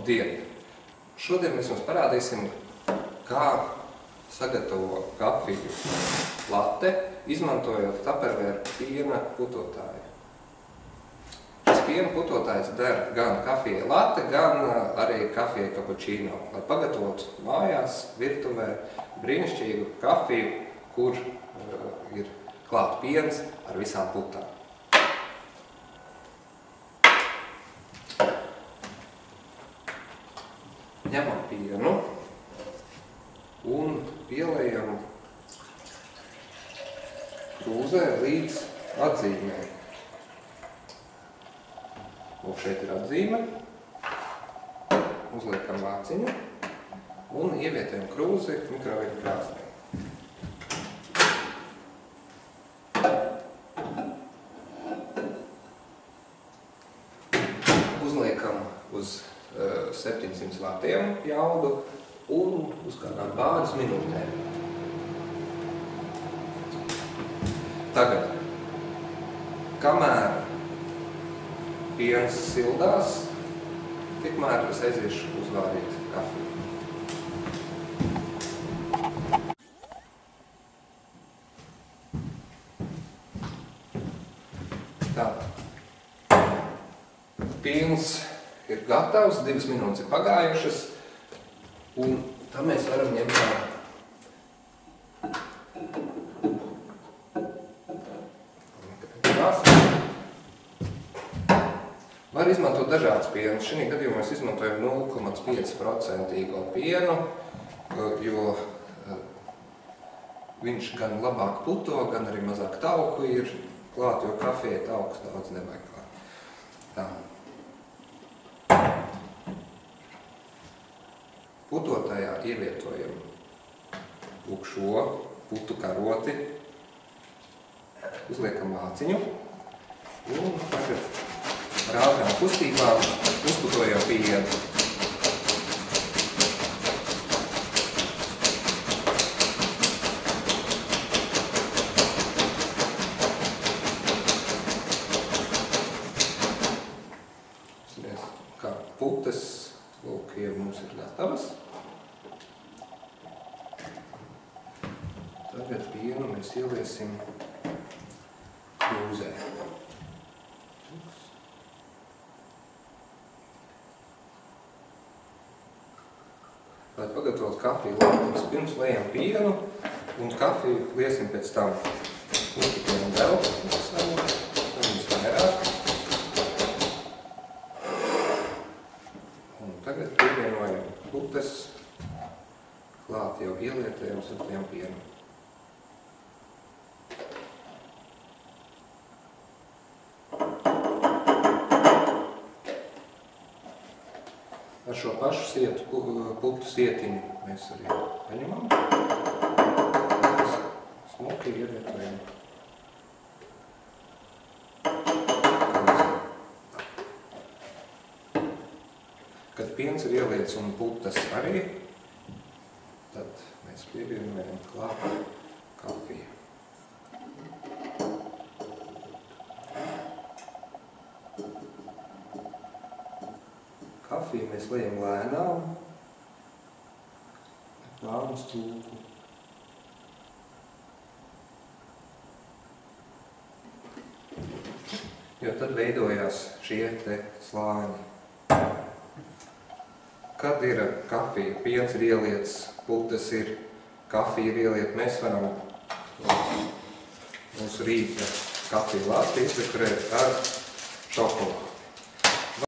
Labdien! Šodien mēs jums parādīsim, kā sagatavo kafiju latte, izmantojot Tupperware piena putotāju. Šis piena putotājs der gan kafijai latte, gan arī kafijai kapučīno, lai pagatavotu mājās, virtuvē brīnišķīgu kafiju, kur ir klāt piens ar visām putām. Ņemam pienu un pielejam krūzē līdz atzīmei. Lūk, šeit ir atzīme. Uzliekam vāciņu un ievietojam krūzi mikroviļņu krāsnī. Uzliekam uz 700 vatiem jaudu un uz kādām pāris minūtēm. Tagad, kamēr piens sildās, tikmēr es aiziešu uzvārīt kafiju. Tā. Piens ir gatavs, 2 minūtes ir pagājušas, un tā mēs varam ņemt ārā. Var izmantot dažādas pienus. Šī gadījumā mēs izmantojam 0,5% pienu, jo viņš gan labāk puto, gan arī mazāk tauku ir klāt, jo kafijai taukus daudz nevajag klāt. Tā. Putotājā ievietojam lūk šo putu karoti, uzliekam vāciņu un tagad ar ātrām kustībām uzputojam pienu. Kā putes, lūk, jau mums ir gatavas. Tagad pienu mēs ieliesim krūzē. Lai pagatavot kafiju latte, vispirms lejam pienu un kafiju liesim pēc tam. Uzputojam vēl savuņus vairāk. Un tagad pievienojam putes, klāt jau ielietojam siltajam pienam. Ar šo pašu putu sietiņu mēs arī paņemam. Smuki ievietojam. Kad piens ir ieliets un putas arī, tad mēs pievienojam klāt kafiju. Kafiju mēs lejam lēnām, ar plānu stūku. Jo tad veidojās šie te slāņi. Kad ir kafija, piens ir ieliets, putas ir, kafija ir ieliet, mēs varam mūsu rīta kafiju latte izdekorēt ar šokolādi.